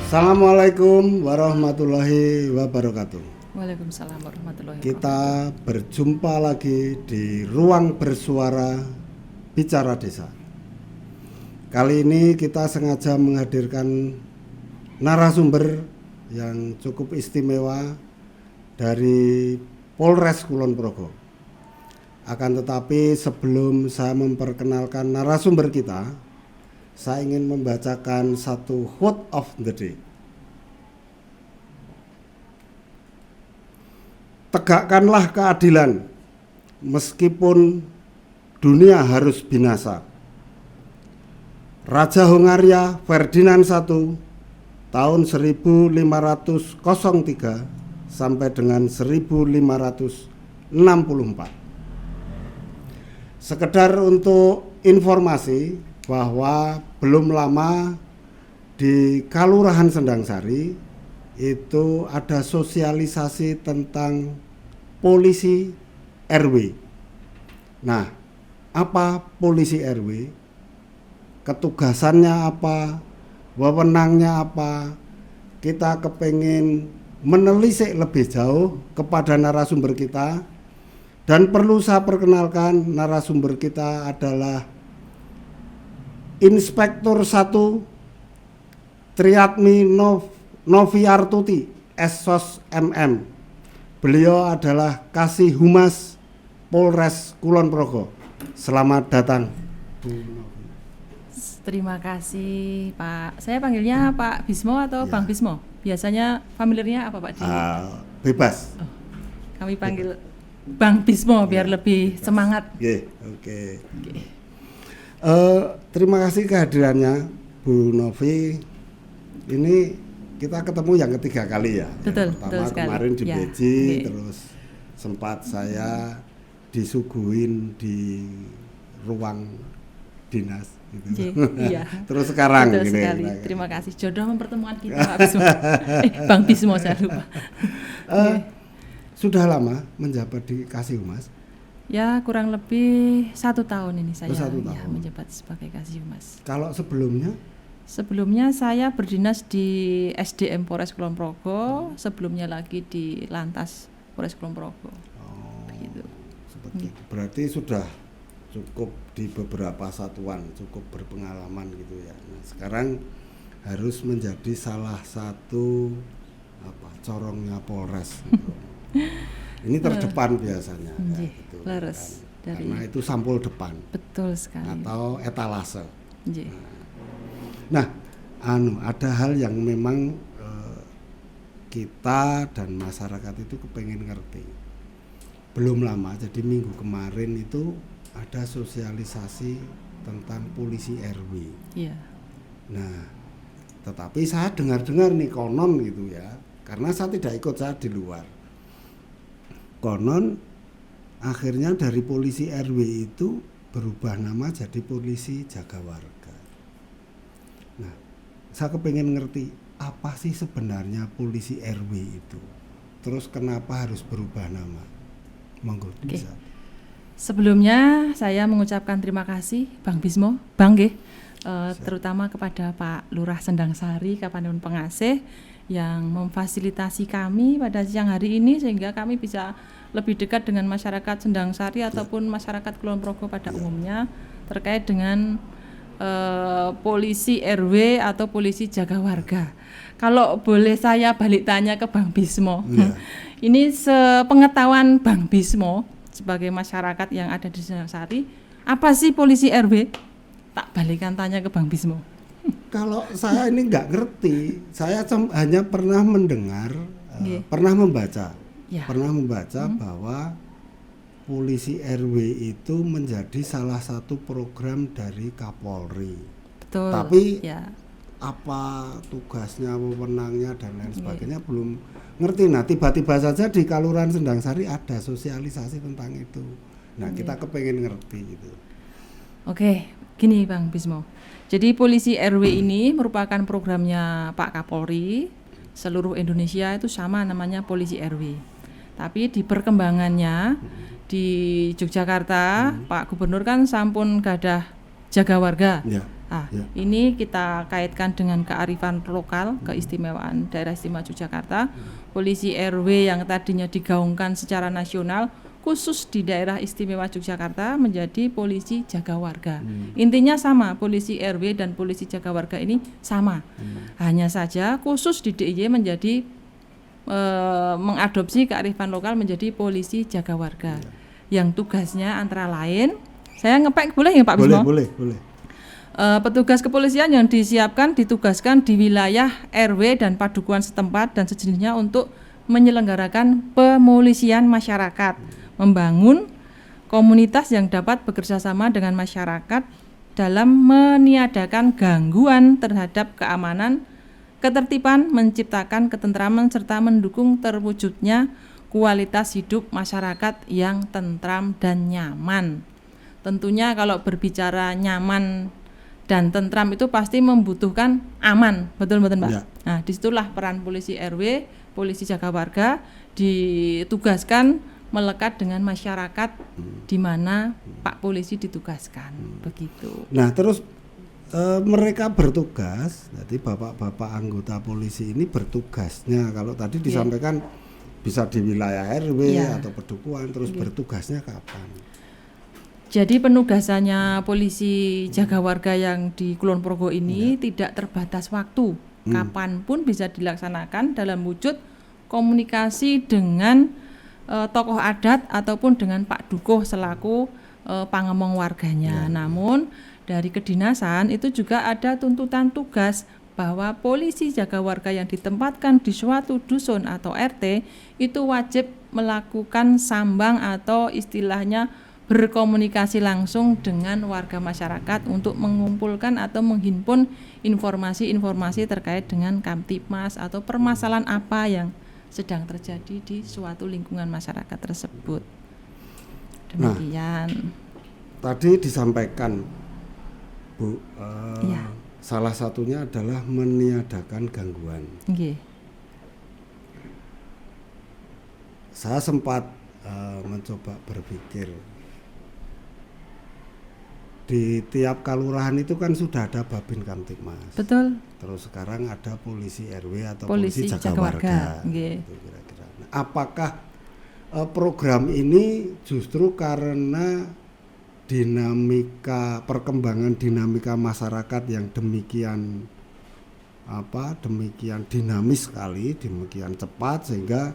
Assalamualaikum warahmatullahi wabarakatuh. Waalaikumsalam warahmatullahi wabarakatuh. Kita berjumpa lagi di Ruang Bersuara Bicara Desa. Kali ini kita sengaja menghadirkan narasumber yang cukup istimewa dari Polres Kulon Progo. Akan tetapi sebelum saya memperkenalkan narasumber kita, saya ingin membacakan satu quote of the day. Tegakkanlah keadilan meskipun dunia harus binasa. Raja Hongaria Ferdinand I tahun 1503 sampai dengan 1564. Sekedar untuk informasi bahwa belum lama di Kelurahan Sendangsari itu ada sosialisasi tentang polisi RW. Nah, apa polisi RW? Ketugasannya apa? Wewenangnya apa? Kita kepengen menelisik lebih jauh kepada narasumber kita, dan perlu saya perkenalkan narasumber kita adalah Inspektur 1 Triatmi Noviartuti Essos MM. Beliau adalah Kasih Humas Polres Kulon Progo. Selamat datang, Bu Novi. Terima kasih Pak. Saya panggilnya Pak Bismo atau Ya. Bang Bismo? Biasanya familiarnya apa Pak? Bebas. Kami panggil Bang Bismo biar lebih Bebas. semangat. Oke. Terima kasih kehadirannya Bu Novi. Ini kita ketemu yang ketiga kali ya. Betul, Yang pertama betul sekali. kemarin di Ya, Beji, oke. terus sempat saya disuguhin di ruang dinas gitu. Iya. Terus sekarang Betul gini. sekali. Terima kasih. Jodoh mempertemukan kita Pak Bismo. Bang Bismo saya lupa. Sudah lama menjabat di Kasih Humas? Ya kurang lebih 1 tahun ini saya 1 ya, tahun. menjabat sebagai Kasih Humas. Kalau sebelumnya? Sebelumnya saya berdinas di SDM Polres Kulon Progo, sebelumnya lagi di Lantas Polres Kulon Progo. Begitu. Seperti itu. Berarti sudah cukup di beberapa satuan, cukup berpengalaman gitu ya. Nah, sekarang harus menjadi salah satu corongnya Polres gitu. Ini terdepan biasanya ya, gitu, Leres kan. dari Karena itu sampul depan betul sekali. atau etalase. Nggih. Nah, ada hal yang memang kita dan masyarakat itu kepengen ngerti. Belum lama, jadi minggu kemarin itu ada sosialisasi tentang polisi RW. Iya. Nah, tetapi saya dengar-dengar nih konon gitu ya, karena saya tidak ikut, saya di luar. Konon akhirnya dari polisi RW itu berubah nama jadi polisi jaga warga. Nah, saya kepengen ngerti apa sih sebenarnya polisi RW itu, terus kenapa harus berubah nama? Monggo bisa. Sebelumnya saya mengucapkan terima kasih Bang Bismo, Bang nggih, terutama kepada Pak Lurah Sendangsari Kapanewon Pengasih yang memfasilitasi kami pada siang hari ini sehingga kami bisa lebih dekat dengan masyarakat Sendangsari ataupun masyarakat Kulon Progo pada umumnya terkait dengan polisi RW atau polisi jaga warga. Kalau boleh saya balik tanya ke Bang Bismo, ini sepengetahuan Bang Bismo sebagai masyarakat yang ada di Sendangsari, apa sih polisi RW? Tak balikan tanya ke Bang Bismo. Kalau saya ini nggak ngerti, saya hanya pernah mendengar, pernah membaca bahwa polisi RW itu menjadi salah satu program dari Kapolri. Betul. Tapi ya. Apa tugasnya, wewenangnya dan lain sebagainya belum ngerti. Nah, tiba-tiba saja di Kelurahan Sendangsari ada sosialisasi tentang itu. Nah, kita kepengen ngerti gitu. Oke, gini Bang Bismo. Jadi polisi RW ini merupakan programnya Pak Kapolri. Seluruh Indonesia itu sama namanya polisi RW. Tapi di perkembangannya di Yogyakarta, Pak Gubernur kan sampun gadah jaga warga. Ya. Nah, Ya. ini kita kaitkan dengan kearifan lokal, keistimewaan daerah istimewa Yogyakarta. Polisi RW yang tadinya digaungkan secara nasional, khusus di daerah istimewa Yogyakarta menjadi polisi jaga warga. Intinya sama, polisi RW dan polisi jaga warga ini sama. Hanya saja khusus di DIY menjadi mengadopsi kearifan lokal menjadi polisi jaga warga. Yang tugasnya antara lain, saya ngepek boleh ya Pak Bismo? Boleh. Petugas kepolisian yang disiapkan ditugaskan di wilayah RW dan padukuhan setempat dan sejenisnya untuk menyelenggarakan pemolisian masyarakat, membangun komunitas yang dapat bekerja sama dengan masyarakat dalam meniadakan gangguan terhadap keamanan, ketertiban, menciptakan ketentraman serta mendukung terwujudnya kualitas hidup masyarakat yang tentram dan nyaman. Tentunya kalau berbicara nyaman dan tentram itu pasti membutuhkan aman, betul Mbak? Ya. Nah, disitulah peran polisi RW, polisi jaga warga ditugaskan melekat dengan masyarakat di mana Pak Polisi ditugaskan, begitu. Nah, terus mereka bertugas, jadi bapak-bapak anggota polisi ini bertugasnya, kalau tadi disampaikan bisa di wilayah RW atau pedukuhan, terus bertugasnya kapan? Jadi penugasannya polisi jaga warga yang di Kulon Progo ini tidak terbatas waktu, kapanpun bisa dilaksanakan dalam wujud komunikasi dengan tokoh adat ataupun dengan Pak Dukuh selaku pangemong warganya. Namun dari kedinasan itu juga ada tuntutan tugas bahwa polisi jaga warga yang ditempatkan di suatu dusun atau RT itu wajib melakukan sambang atau istilahnya berkomunikasi langsung dengan warga masyarakat untuk mengumpulkan atau menghimpun informasi-informasi terkait dengan Kamtipmas atau permasalahan apa yang sedang terjadi di suatu lingkungan masyarakat tersebut. Demikian. Tadi disampaikan Bu, salah satunya adalah meniadakan gangguan. Nggih. Saya sempat mencoba berpikir, di tiap kelurahan itu kan sudah ada Babin Kamtipmas. Betul. Terus sekarang ada polisi RW atau Polisi polisi jaga jaga warga. Nggih. Gitu kira-kira. Nah, apakah program ini justru karena perkembangan dinamika masyarakat yang demikian dinamis sekali, demikian cepat sehingga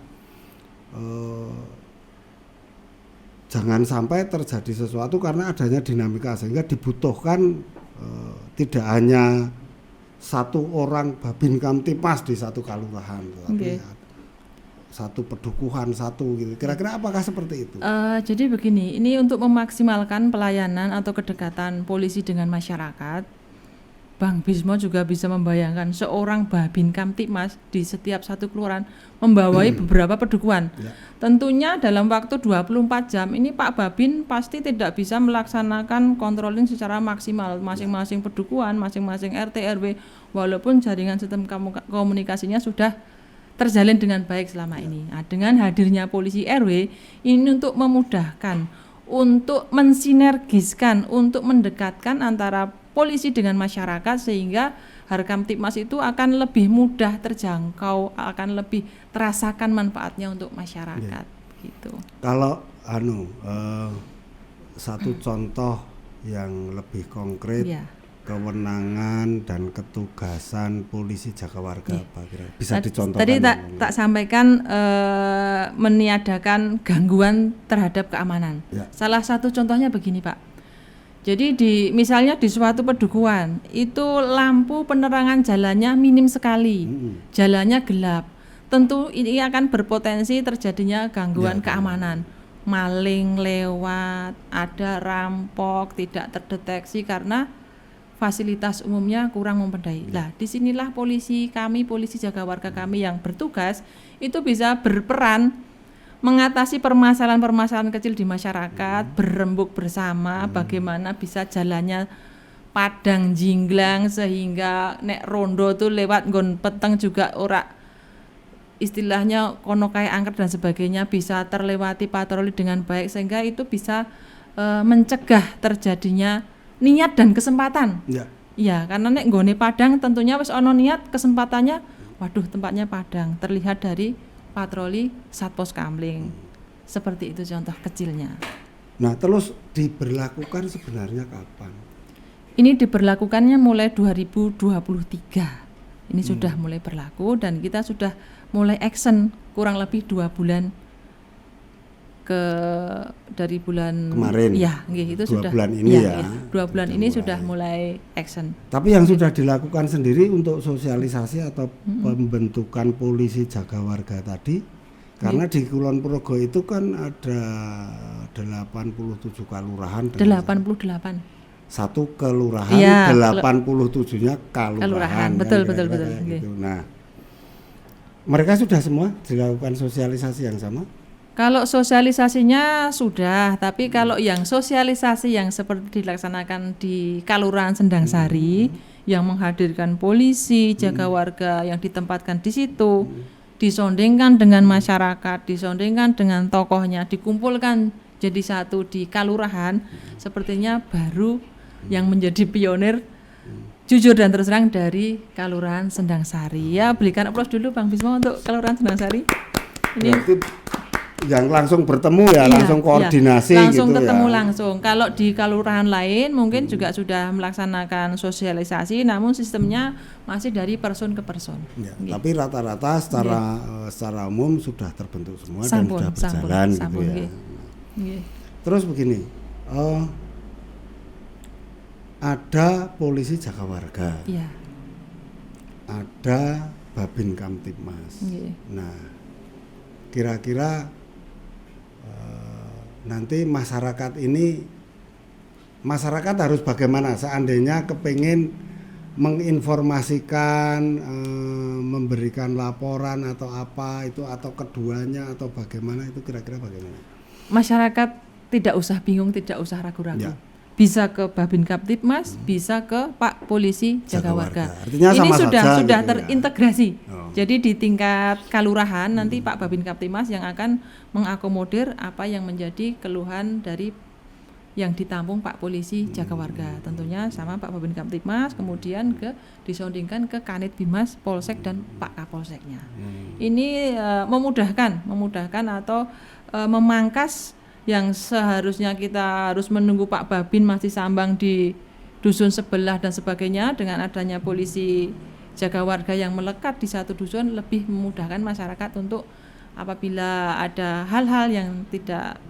jangan sampai terjadi sesuatu karena adanya dinamika sehingga dibutuhkan tidak hanya satu orang Babin Kamtipmas di satu kelurahan, tapi satu pedukuhan gitu. Kira-kira apakah seperti itu? Jadi begini, ini untuk memaksimalkan pelayanan atau kedekatan polisi dengan masyarakat. Bang Bismo juga bisa membayangkan seorang Babin Kamtipmas di setiap satu kelurahan membawai beberapa pedukuhan. Tentunya dalam waktu 24 jam ini Pak Babin pasti tidak bisa melaksanakan controlling secara maksimal masing-masing pedukuhan, masing-masing RT RW walaupun jaringan sistem komunikasinya sudah terjalin dengan baik selama ini. Nah, dengan hadirnya polisi RW ini untuk memudahkan, untuk mensinergiskan, untuk mendekatkan antara polisi dengan masyarakat sehingga Harkamtipmas itu akan lebih mudah terjangkau, akan lebih terasakan manfaatnya untuk masyarakat. Gitu. Kalau satu contoh yang lebih konkret kewenangan dan ketugasan polisi jaga warga apa kira bisa dicontohkan? Tadi tak sampaikan meniadakan gangguan terhadap keamanan. Salah satu contohnya begini Pak. Jadi misalnya di suatu pedukuhan itu lampu penerangan jalannya minim sekali, jalannya gelap. Tentu ini akan berpotensi terjadinya gangguan keamanan. Maling lewat, ada rampok tidak terdeteksi karena fasilitas umumnya kurang memadai. Lah, disinilah polisi jaga warga kami yang bertugas itu bisa berperan mengatasi permasalahan-permasalahan kecil di masyarakat, berembuk bersama bagaimana bisa jalannya padang jinglang sehingga nek rondo tuh lewat nggon peteng juga ora istilahnya kono kae angker dan sebagainya bisa terlewati patroli dengan baik sehingga itu bisa mencegah terjadinya niat dan kesempatan Iya, karena nek nggone Padang tentunya wis ono niat kesempatannya, waduh tempatnya Padang, terlihat dari patroli Satpos Kamling. Seperti itu contoh kecilnya. Nah, terus diberlakukan sebenarnya kapan? Ini diberlakukannya mulai 2023. Ini sudah mulai berlaku dan kita sudah mulai action kurang lebih 2 bulan dari bulan Kemarin. ya, itu 2 sudah bulan ini ya. 2 bulan ini sudah mulai action. Tapi yang sudah dilakukan sendiri untuk sosialisasi atau pembentukan polisi jaga warga tadi, karena di Kulon Progo itu kan ada 87 kelurahan. 88. Satu kelurahan, Ya, 87-nya kelurahan. Betul, kan, betul. gitu. Nah, mereka sudah semua dilakukan sosialisasi yang sama? Kalau sosialisasinya sudah, tapi kalau yang sosialisasi yang seperti dilaksanakan di Kelurahan Sendang Sari yang menghadirkan polisi, jaga warga yang ditempatkan di situ, disondingkan dengan masyarakat, disondingkan dengan tokohnya, dikumpulkan jadi satu di kelurahan, sepertinya baru yang menjadi pionir jujur dan terus terang dari Kelurahan Sendang Sari. Ya, berikan aplaus dulu Bang Bismo untuk Kelurahan Sendang Sari. Ini Berarti yang langsung bertemu ya, iya, langsung koordinasi langsung gitu ketemu ya. langsung. Kalau di kelurahan lain mungkin juga sudah melaksanakan sosialisasi, namun sistemnya masih dari person ke person. Ya, Nggih. tapi rata-rata secara umum sudah terbentuk semua Sampun, dan sudah berjalan gitu sampun, ya. nggih. Nggih. Terus begini, ada polisi jaga warga, Iya. ada Babin Kamtibmas. Nggih. Nah, kira-kira nanti masyarakat harus bagaimana seandainya kepingin menginformasikan, memberikan laporan atau apa itu, atau keduanya atau bagaimana, itu kira-kira bagaimana? Masyarakat tidak usah bingung, tidak usah ragu-ragu. Ya. Bisa ke Babin Kamtibmas, bisa ke Pak Polisi Jaga Warga. Artinya Ini sama sudah saja gitu ya. terintegrasi. Oh. Jadi di tingkat kelurahan nanti Pak Babin Kamtibmas yang akan mengakomodir apa yang menjadi keluhan dari yang ditampung Pak Polisi Jaga Warga. Tentunya sama Pak Babin Kamtibmas, kemudian disondingkan ke Kanit Bimas, Polsek dan Pak Kapolseknya. Ini memudahkan atau memangkas yang seharusnya kita harus menunggu Pak Babin masih sambang di dusun sebelah dan sebagainya. Dengan adanya polisi jaga warga yang melekat di satu dusun, lebih memudahkan masyarakat untuk apabila ada hal-hal yang tidak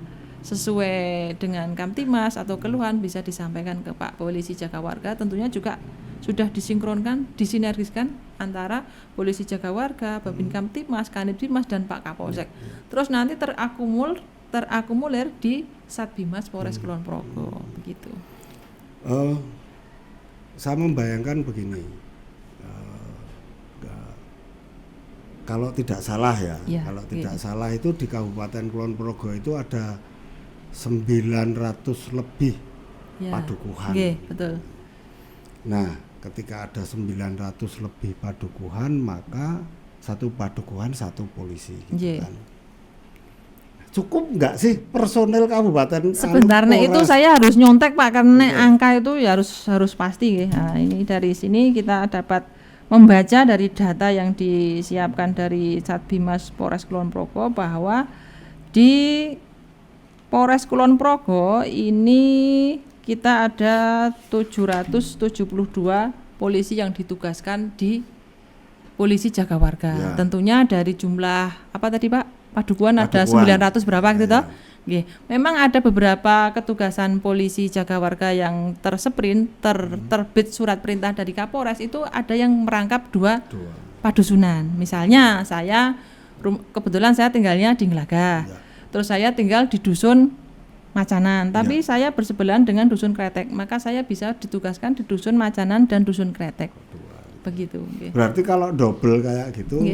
sesuai dengan Kamtibmas atau keluhan bisa disampaikan ke Pak Polisi Jaga Warga. Tentunya juga sudah disinkronkan, disinergiskan antara Polisi Jaga Warga, Babin Kamtibmas, Kanit Bimas dan Pak Kapolsek. Terus nanti terakumulir di Satbimas Polres Kulon Progo, begitu. Saya membayangkan begini, kalau tidak salah ya, tidak salah itu di Kabupaten Kulon Progo itu ada 900 lebih padukuhan. Betul. Nah, ketika ada 900 lebih padukuhan, maka satu padukuhan satu polisi, gitu kan. Cukup nggak sih personel kabupaten? Sebentar, itu saya harus nyontek Pak, karena angka itu ya harus pasti. Nah, ini dari sini kita dapat membaca dari data yang disiapkan dari Satbimas Polres Kulon Progo bahwa di Polres Kulon Progo ini kita ada 772 polisi yang ditugaskan di Polisi Jaga Warga. Ya. Tentunya dari jumlah apa tadi Pak? Padukuhan ada 900 berapa gitu toh? Nggih. Memang ada beberapa ketugasan polisi jaga warga yang terbit surat perintah dari Kapolres, itu ada yang merangkap dua padusunan. Misalnya kebetulan saya tinggalnya di Ngelaga. Ya. Terus saya tinggal di dusun Macanan, tapi saya bersebelahan dengan dusun Kretek, maka saya bisa ditugaskan di dusun Macanan dan dusun Kretek. Begitu. Berarti kalau double kayak gitu,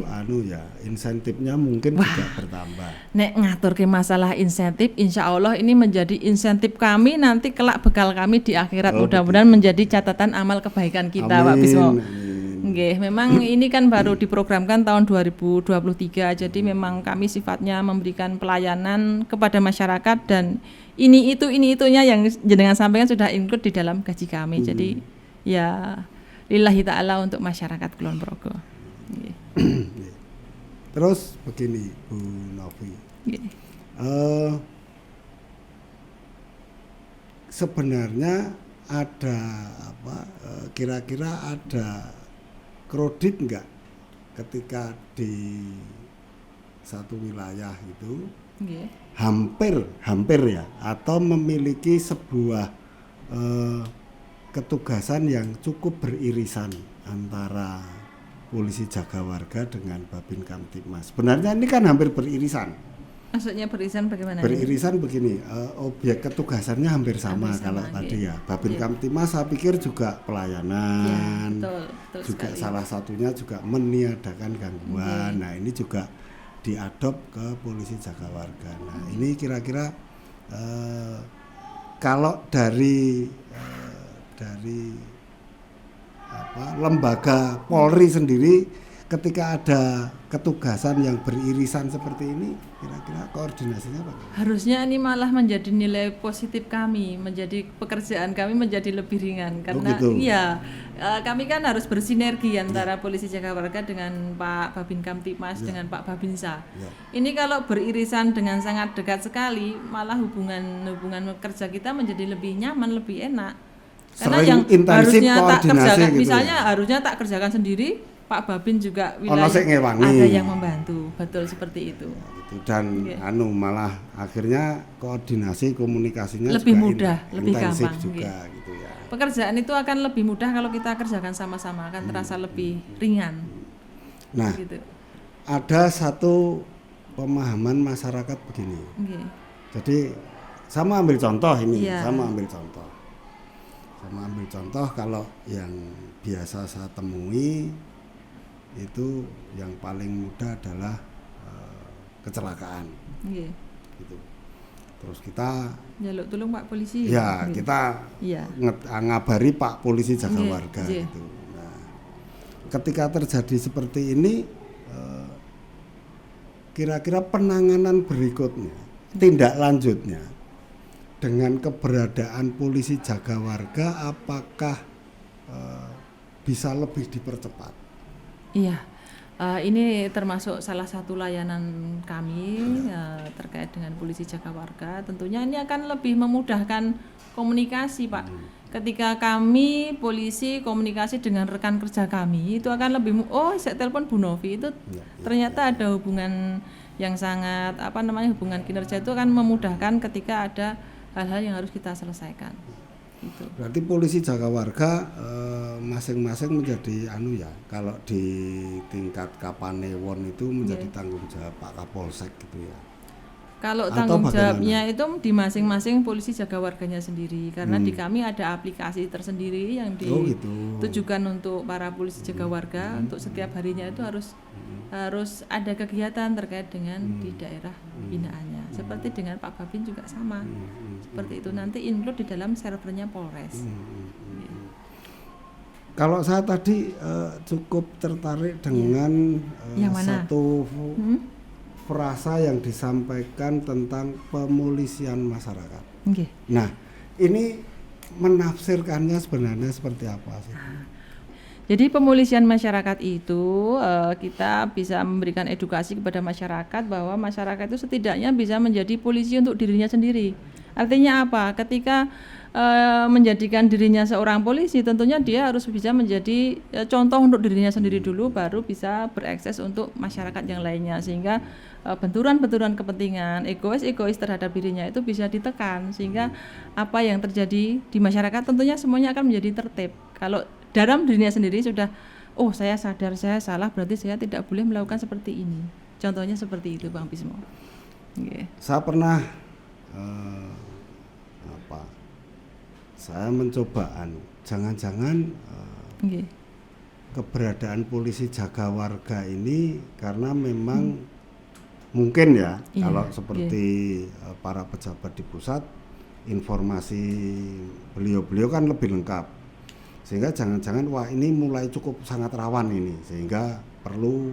insentifnya mungkin juga bertambah. Nek ngatur ke masalah insentif, insya Allah ini menjadi insentif kami nanti kelak bekal kami di akhirat. Mudah-mudahan menjadi catatan amal kebaikan kita, Pak Bismo. Nggih, memang ini kan baru diprogramkan tahun 2023, jadi memang kami sifatnya memberikan pelayanan kepada masyarakat dan ini itunya yang jenengan sampaikan sudah include di dalam gaji kami. Jadi ya lillahi ta'ala untuk masyarakat Kulon Progo. Nggih. Terus begini Bu Novi, Nggih. Sebenarnya ada apa? Kira-kira ada kredit nggak ketika di satu wilayah itu Nggih. hampir ya, atau memiliki sebuah ketugasan yang cukup beririsan antara polisi jaga warga dengan Babin Kamtibmas. Sebenarnya ini kan hampir beririsan. Maksudnya beririsan bagaimana? Beririsan begini, objek ketugasannya hampir sama, kalau tadi ya. Babin Kamtibmas saya pikir juga pelayanan, betul juga sekali. salah satunya juga meniadakan gangguan. Nah ini juga diadop ke polisi jaga warga. Nah ini kira-kira kalau dari lembaga Polri sendiri, ketika ada ketugasan yang beririsan seperti ini, kira-kira koordinasinya apa? Harusnya ini malah menjadi nilai positif kami, menjadi pekerjaan kami menjadi lebih ringan karena gitu. Kami kan harus bersinergi antara polisi jaga warga dengan Pak Babin Kamtibmas dengan Pak Babinsa. Ini kalau beririsan dengan sangat dekat sekali, malah hubungan kerja kita menjadi lebih nyaman, lebih enak. Karena Sering yang intensif harusnya tak koordinasi kerjakan, gitu misalnya harusnya tak kerjakan sendiri, Pak Babin juga Ono sing ngewangi. ada yang membantu, betul seperti itu. Gitu. Dan malah akhirnya koordinasi komunikasinya Lebih juga mudah, lebih intensif gampang, juga gitu ya. Pekerjaan itu akan lebih mudah kalau kita kerjakan sama-sama, akan terasa lebih ringan. Nah, Gitu. ada satu pemahaman masyarakat begini. Okay. Jadi saya mau ambil contoh ini, Iya. saya mau ambil contoh kalau yang biasa saya temui itu yang paling mudah adalah kecelakaan, Okay. gitu. Terus kita Jaluk tolong Pak Polisi. ya Okay. kita Iya. ngabari Pak Polisi jaga Nggih, warga nggih. gitu. Nah, ketika terjadi seperti ini, kira-kira penanganan berikutnya, tindak lanjutnya dengan keberadaan polisi jaga warga, apakah bisa lebih dipercepat? Iya. Ini termasuk salah satu layanan kami terkait dengan polisi jaga warga. Tentunya ini akan lebih memudahkan komunikasi, Pak. Ketika kami polisi komunikasi dengan rekan kerja kami, itu akan lebih saya telepon Bu Novi itu ternyata ada hubungan yang sangat hubungan kinerja itu akan memudahkan ketika ada hal-hal yang harus kita selesaikan. Gitu. Berarti polisi jaga warga masing-masing menjadi kalau di tingkat Kapanewon itu menjadi tanggung jawab Pak Kapolsek gitu ya. Kalau Atau tanggung bagaimana? jawabnya itu di masing-masing polisi jaga warganya sendiri, karena di kami ada aplikasi tersendiri yang ditujukan untuk para polisi jaga warga. Untuk setiap harinya itu harus ada kegiatan terkait dengan di daerah binaannya. Seperti dengan Pak Babin juga sama. Seperti itu, nanti include di dalam servernya Polres. Kalau saya tadi cukup tertarik dengan Yang mana? satu frasa yang disampaikan tentang pemolisian masyarakat. Okay. Nah, ini menafsirkannya sebenarnya seperti apa sih? Jadi pemolisian masyarakat itu kita bisa memberikan edukasi kepada masyarakat bahwa masyarakat itu setidaknya bisa menjadi polisi untuk dirinya sendiri. Artinya apa? Ketika menjadikan dirinya seorang polisi, tentunya dia harus bisa menjadi contoh untuk dirinya sendiri dulu, baru bisa berakses untuk masyarakat yang lainnya, sehingga benturan-benturan kepentingan egois terhadap dirinya itu bisa ditekan, sehingga apa yang terjadi di masyarakat tentunya semuanya akan menjadi tertib. Kalau dalam dirinya sendiri sudah, saya sadar saya salah, berarti saya tidak boleh melakukan seperti ini. Contohnya seperti itu, Bang Bismo. Okay. Saya pernah saya mencoba jangan-jangan keberadaan polisi jaga warga ini karena memang mungkin ya, kalau seperti para pejabat di pusat, informasi beliau kan lebih lengkap, sehingga jangan-jangan ini mulai cukup sangat rawan ini, sehingga perlu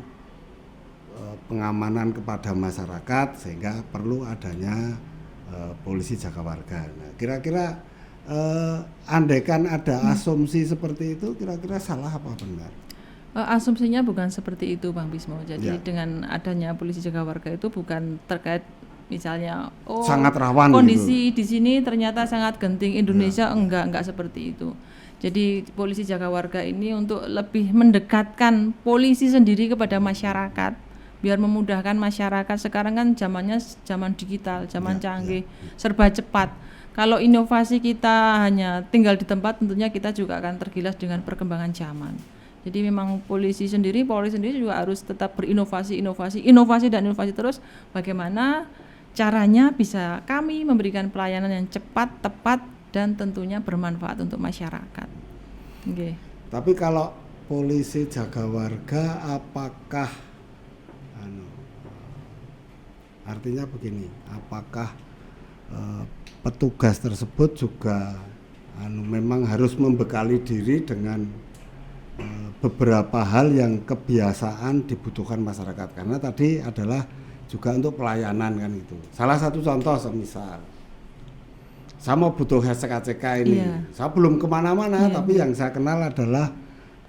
pengamanan kepada masyarakat, sehingga perlu adanya polisi jaga warga. Nah, kira-kira andaikan ada asumsi seperti itu, kira-kira salah apa benar? Asumsinya bukan seperti itu Bang Bismo. Jadi Ya. dengan adanya polisi jaga warga itu bukan terkait misalnya Sangat rawan kondisi di sini ternyata sangat genting Indonesia, Ya. enggak seperti itu. Jadi polisi jaga warga ini untuk lebih mendekatkan polisi sendiri kepada masyarakat, biar memudahkan masyarakat. Sekarang kan zamannya zaman digital, zaman canggih, serba cepat. Kalau inovasi kita hanya tinggal di tempat, tentunya kita juga akan tergilas dengan perkembangan zaman. Jadi memang Polri sendiri juga harus tetap berinovasi terus. Bagaimana caranya bisa kami memberikan pelayanan yang cepat, tepat, dan tentunya bermanfaat untuk masyarakat. Okay. Tapi kalau polisi jaga warga, apakah artinya begini, apakah petugas tersebut juga memang harus membekali diri dengan beberapa hal yang kebiasaan dibutuhkan masyarakat, karena tadi adalah juga untuk pelayanan kan itu. Salah satu contoh semisal saya mau butuh HCK ini, saya belum kemana-mana, tapi yang saya kenal adalah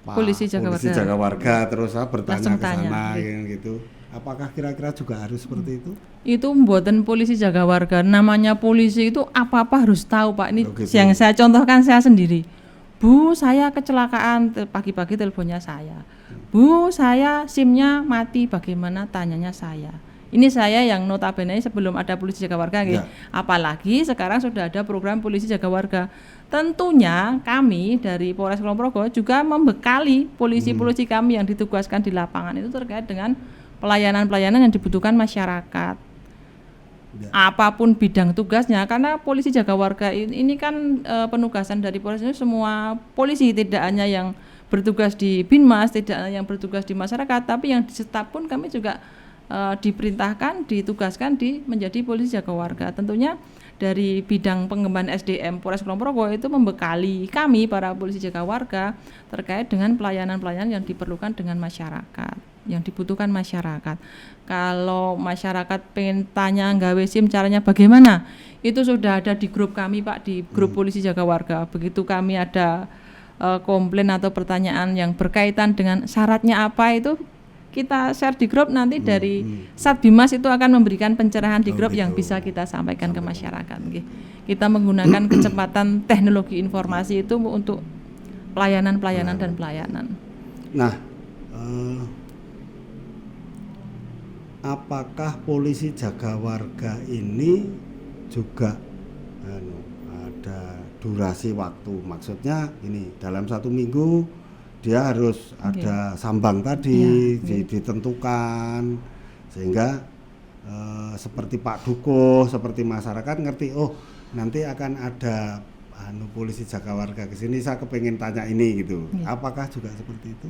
polisi jaga warga, terus saya bertanya ke sana gitu. Apakah kira-kira juga harus seperti itu? Itu mboten polisi jaga warga, namanya polisi itu apa-apa harus tahu Pak. Ini gitu. Yang saya contohkan saya sendiri. Bu, saya kecelakaan, pagi-pagi teleponnya saya. Bu, saya SIM-nya mati, bagaimana, tanyanya saya. Ini saya yang notabene sebelum ada polisi jaga warga, apalagi sekarang sudah ada program polisi jaga warga. Tentunya kami dari Polres Kulon Progo juga membekali polisi-polisi kami yang ditugaskan di lapangan itu terkait dengan pelayanan-pelayanan yang dibutuhkan masyarakat. Apapun bidang tugasnya, karena polisi jaga warga ini kan penugasan dari Polres ini semua polisi, tidak hanya yang bertugas di Binmas, tidak hanya yang bertugas di masyarakat, tapi yang di staf pun kami juga diperintahkan, ditugaskan menjadi polisi jaga warga. Tentunya dari bidang pengembangan SDM Polres Kulon Progo itu membekali kami para polisi jaga warga terkait dengan pelayanan-pelayanan yang diperlukan dengan masyarakat, yang dibutuhkan masyarakat. Kalau masyarakat pengen tanya nggawe SIM caranya bagaimana, itu sudah ada di grup kami Pak, di grup polisi jaga warga. Begitu kami ada komplain atau pertanyaan yang berkaitan dengan syaratnya apa, itu kita share di grup, nanti dari Satbimas itu akan memberikan pencerahan di grup yang bisa kita sampaikan ke masyarakat. Kita menggunakan kecepatan teknologi informasi itu untuk pelayanan dan pelayanan. Nah, apakah polisi jaga warga ini juga ada durasi waktu? Maksudnya ini dalam 1 minggu dia harus ada sambang tadi ditentukan, sehingga seperti Pak Dukuh, seperti masyarakat ngerti, oh nanti akan ada polisi jaga warga ke sini, saya kepengen tanya ini gitu. Apakah juga seperti itu?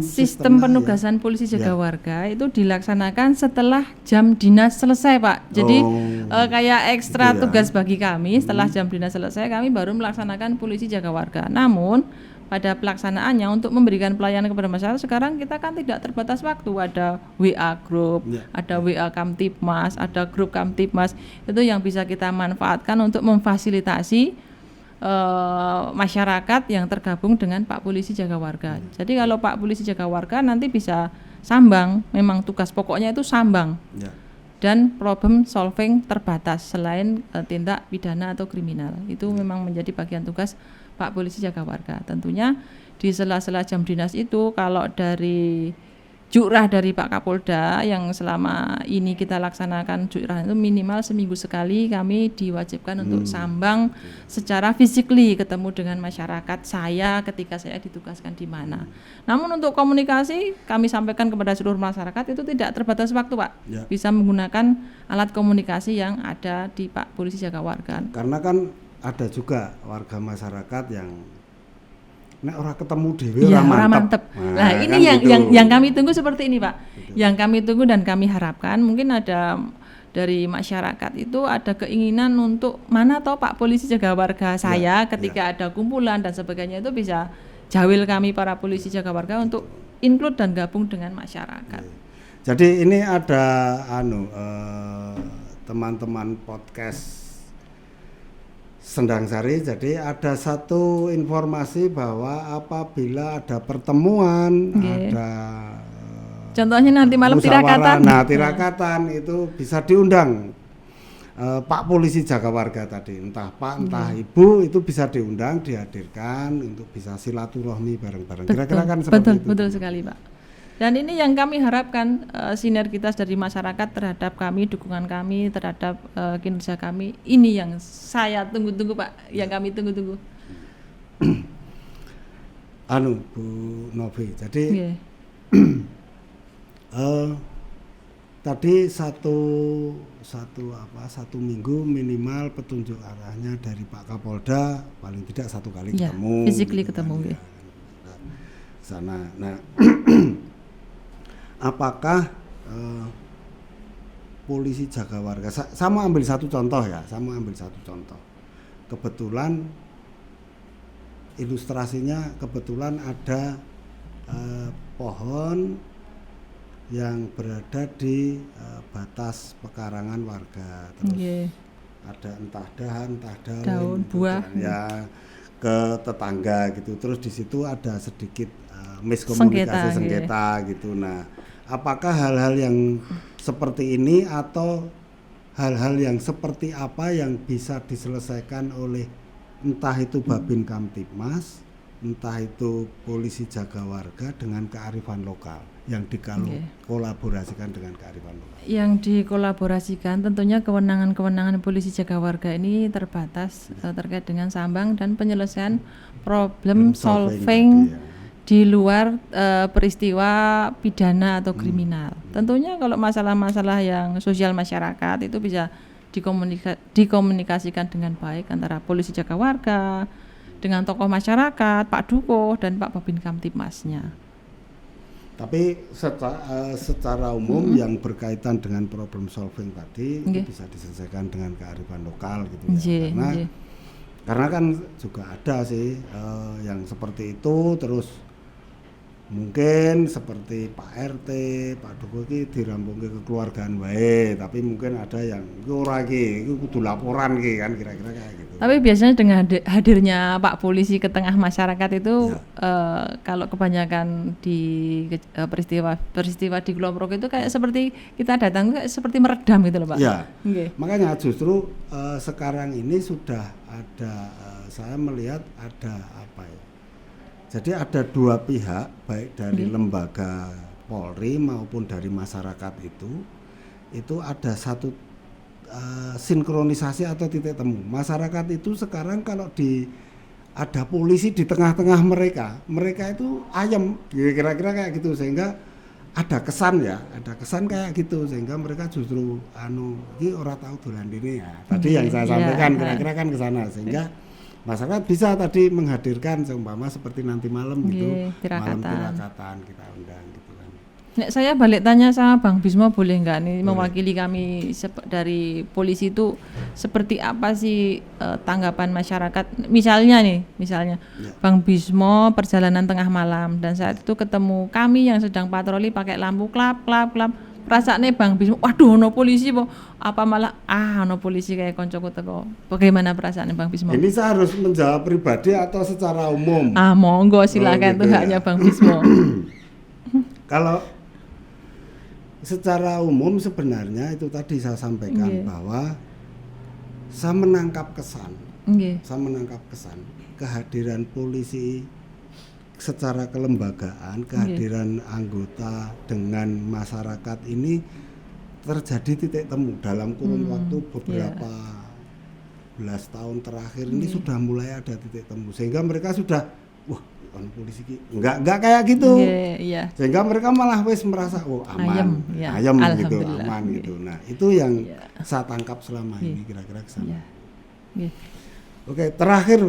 Sistem penugasan polisi jaga warga itu dilaksanakan setelah jam dinas selesai Pak. Jadi kayak ekstra tugas bagi kami, setelah jam dinas selesai kami baru melaksanakan polisi jaga warga. Namun pada pelaksanaannya untuk memberikan pelayanan kepada masyarakat, sekarang kita kan tidak terbatas waktu, ada WA group, ada WA Kamtibmas, ada grup Kamtibmas, itu yang bisa kita manfaatkan untuk memfasilitasi masyarakat yang tergabung dengan Pak Polisi Jaga Warga. Jadi kalau Pak Polisi Jaga Warga nanti bisa sambang, memang tugas pokoknya itu sambang dan problem solving terbatas selain tindak pidana atau kriminal. Itu memang menjadi bagian tugas Pak Polisi Jaga Warga. Tentunya di sela-sela jam dinas itu, kalau dari jurah dari Pak Kapolda yang selama ini kita laksanakan jurah itu minimal seminggu sekali kami diwajibkan untuk sambang secara physically, ketemu dengan masyarakat saya ketika saya ditugaskan di mana. Namun untuk komunikasi kami sampaikan kepada seluruh masyarakat itu tidak terbatas waktu Pak, bisa menggunakan alat komunikasi yang ada di Pak Polisi Jaga Warga. Karena kan ada juga warga masyarakat yang orang ketemu dewe ora mantep. Nah, ini kan yang kami tunggu seperti ini Pak. Yang kami tunggu dan kami harapkan mungkin ada dari masyarakat itu ada keinginan untuk mana toh Pak Polisi Jaga Warga saya ketika ada kumpulan dan sebagainya, itu bisa jawil kami para polisi jaga warga untuk include dan gabung dengan masyarakat. Jadi ini ada teman-teman podcast Sendangsari. Jadi ada satu informasi bahwa apabila ada pertemuan, Nggih. ada Contohnya nanti malam musyawarah, tirakatan. nah tirakatan itu bisa diundang Pak Polisi Jaga Warga tadi, entah Pak, entah Ibu, itu bisa diundang, dihadirkan untuk bisa silaturahmi bareng-bareng. Kira-kira kan seperti itu. Betul sekali, Pak. Dan ini yang kami harapkan, sinergitas dari masyarakat terhadap kami, dukungan kami terhadap kinerja kami. Ini yang saya tunggu-tunggu, Pak, yang kami tunggu-tunggu. Bu Novi, jadi Nggih. tadi satu minggu minimal petunjuk arahnya dari Pak Kapolda, paling tidak 1 kali Ya, ketemu. physically gitu ketemu, kan, nggih. sana. Nah, apakah polisi jaga warga? Saya mau ambil satu contoh ya. Kebetulan ilustrasinya ada pohon yang berada di batas pekarangan warga, terus Nggih. ada entah daun Daun, gitu buah. kan, ya ke tetangga gitu, terus di situ ada sedikit miskomunikasi sengketa gitu. Nah, apakah hal-hal yang seperti ini atau hal-hal yang seperti apa yang bisa diselesaikan oleh entah itu Babin Kamtibmas, entah itu polisi jaga warga dengan kearifan lokal yang dikolaborasikan dengan kearifan lokal. Yang dikolaborasikan tentunya kewenangan-kewenangan polisi jaga warga ini terbatas terkait dengan sambang dan penyelesaian problem solving tadi, ya. di luar peristiwa pidana atau kriminal. Tentunya kalau masalah-masalah yang sosial masyarakat itu bisa dikomunikasikan dengan baik antara polisi jaga warga dengan tokoh masyarakat, Pak Dukuh dan Pak Babin Kamtibmasnya. Tapi secara umum yang berkaitan dengan problem solving tadi itu bisa diselesaikan dengan kearifan lokal gitu ya. Karena kan juga ada sih yang seperti itu, terus mungkin seperti Pak RT, Pak Dukuh iki dirampungke kekeluargaan wae, tapi mungkin ada yang ora iki kudu laporan iki kan, kira-kira kayak gitu. Tapi biasanya dengan hadirnya Pak Polisi ke tengah masyarakat itu kalau kebanyakan di peristiwa di Kulon Progo itu kayak seperti kita datang kayak seperti meredam gitu loh, Pak. Ya. Makanya justru sekarang ini sudah ada saya melihat ada apa ya? Jadi ada dua pihak, baik dari lembaga Polri maupun dari masyarakat itu ada satu sinkronisasi atau titik temu. Masyarakat itu sekarang kalau ada polisi di tengah-tengah mereka itu ayem, kira-kira kayak gitu, sehingga ada kesan kayak gitu, sehingga mereka justru ini orang tahu dolan ini ya. Tadi yang saya sampaikan kira-kira kan ke sana, sehingga masyarakat bisa tadi menghadirkan seumpama seperti nanti malam gitu, malam tirakatan kita undang gitu kan. Nek saya balik tanya sama Bang Bismo boleh nggak nih mewakili kami dari polisi itu seperti apa sih tanggapan masyarakat? Misalnya Bang Bismo perjalanan tengah malam dan saat itu ketemu kami yang sedang patroli pakai lampu klap. Perasaannya Bang Bismo, waduh ono polisi apa malah ono polisi kayak koncoku teko. Bagaimana perasaannya Bang Bismo? Ini saya harus menjawab pribadi atau secara umum? Monggo silakan, itu haknya Bang Bismo. Kalau secara umum sebenarnya itu tadi saya sampaikan bahwa saya menangkap kesan kehadiran polisi secara kelembagaan, kehadiran anggota dengan masyarakat ini terjadi titik temu dalam kurun waktu beberapa belas tahun terakhir ini sudah mulai ada titik temu, sehingga mereka sudah polisi enggak kayak gitu, sehingga mereka malah merasa aman, ayam gitu, aman gitu. Nah itu yang saya tangkap selama ini kira-kira kesana. Oke, terakhir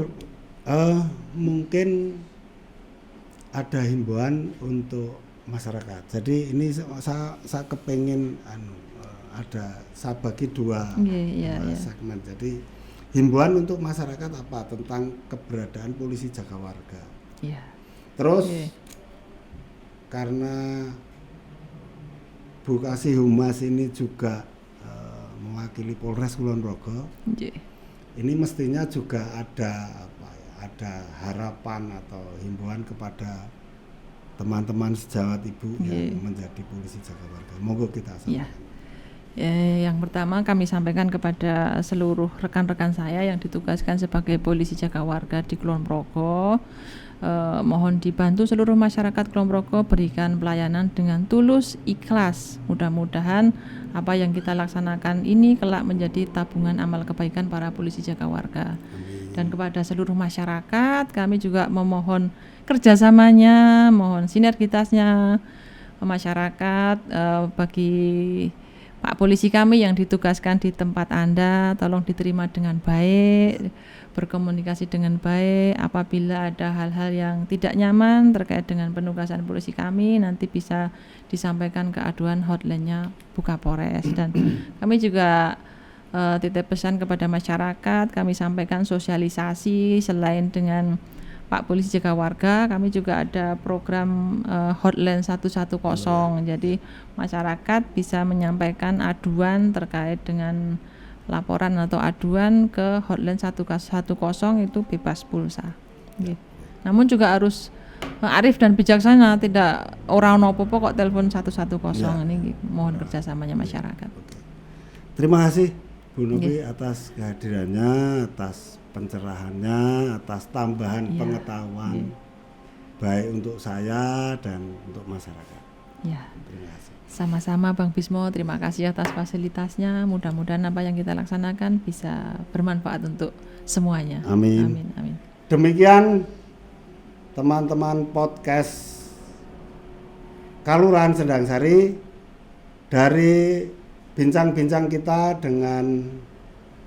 mungkin ada himbauan untuk masyarakat. Jadi ini saya kepengen saya bagi dua segmen. Jadi himbauan untuk masyarakat apa tentang keberadaan polisi jaga warga. Terus karena Bu Kasih Humas ini juga mewakili Polres Kulon Progo, ini mestinya juga ada ada harapan atau himbauan kepada teman-teman sejawat Ibu yang menjadi polisi jaga warga. Monggo kita sampaikan. Yang pertama kami sampaikan kepada seluruh rekan-rekan saya yang ditugaskan sebagai polisi jaga warga di Kulon Progo, mohon dibantu seluruh masyarakat Kulon Progo berikan pelayanan dengan tulus, ikhlas. Mudah-mudahan apa yang kita laksanakan ini kelak menjadi tabungan amal kebaikan para polisi jaga warga. Dan kepada seluruh masyarakat kami juga memohon kerjasamanya, mohon sinergitasnya masyarakat bagi Pak Polisi kami yang ditugaskan di tempat Anda, tolong diterima dengan baik, berkomunikasi dengan baik. Apabila ada hal-hal yang tidak nyaman terkait dengan penugasan polisi kami, nanti bisa disampaikan ke aduan hotline-nya Bukapolres. Dan kami juga titip pesan kepada masyarakat, kami sampaikan sosialisasi selain dengan Pak Polisi Jaga Warga, kami juga ada program hotline 110. Jadi masyarakat bisa menyampaikan aduan terkait dengan laporan atau aduan ke hotline 110 itu bebas pulsa. Namun juga harus arif dan bijaksana, tidak orang opo-opo kok telepon 110 ini mohon kerjasamanya masyarakat. Terima kasih Bu Novi atas kehadirannya, atas pencerahannya, atas tambahan pengetahuan baik untuk saya dan untuk masyarakat. Terima kasih. Sama-sama Bang Bismo, terima kasih atas fasilitasnya. Mudah-mudahan apa yang kita laksanakan bisa bermanfaat untuk semuanya. Amin. Amin. Demikian teman-teman podcast Kalurahan Sendangsari dari bincang-bincang kita dengan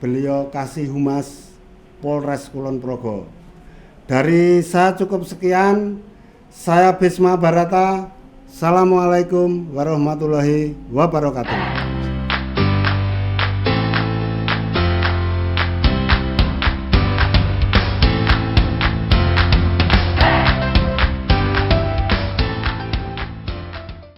beliau Kasih Humas Polres Kulon Progo. Dari saya cukup sekian. Saya Bisma Barata. Assalamualaikum warahmatullahi wabarakatuh.